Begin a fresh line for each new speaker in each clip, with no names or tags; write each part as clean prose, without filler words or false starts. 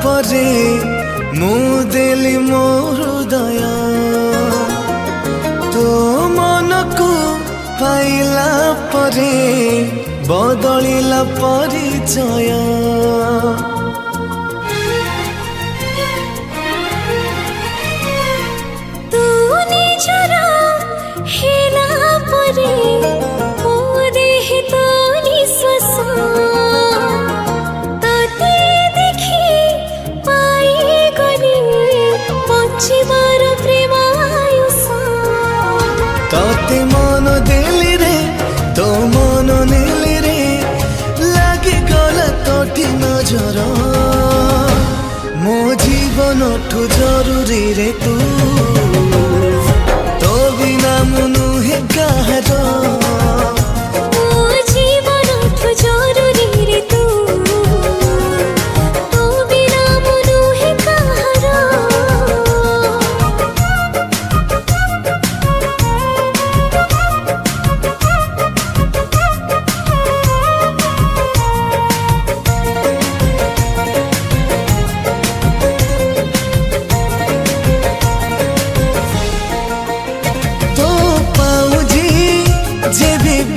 परे मु देली मो हृदय तो मन को पाइला परे बदलिला परिचय
तू निजर हेला परे मो देह तो निश्वास
तते मन देली रे तो मन नेली रे लागे गला तोटी नजर मो जीवन ठू जरूरी रे तू तो बिना मुनु है कहार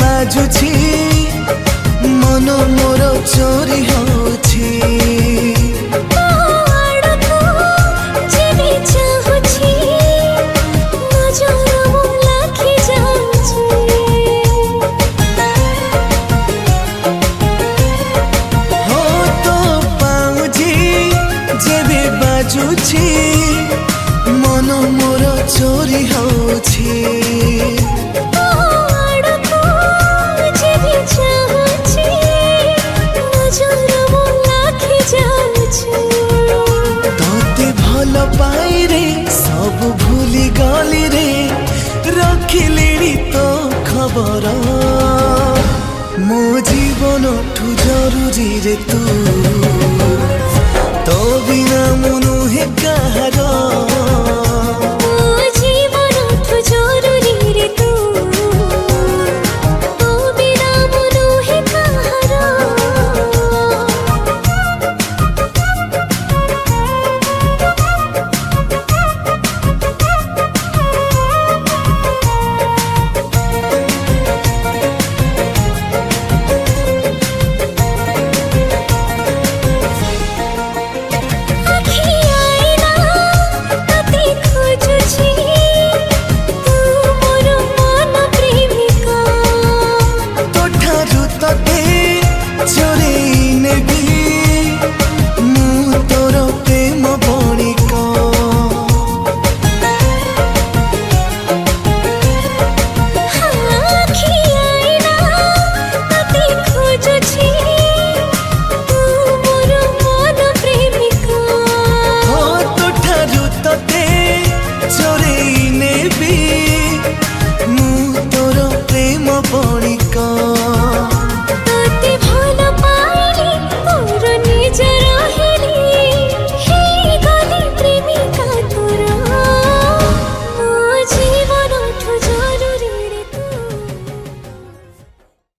बाजुची मन मोर चोरी होची हो तो पाउजी जेबे बाजुची मन मोर चोरी होची भल पाई रे सब भूली गली रे रखिली तो खबर मो जीवन ठू जरूरी रे तू तो बिना मुनु है कहार।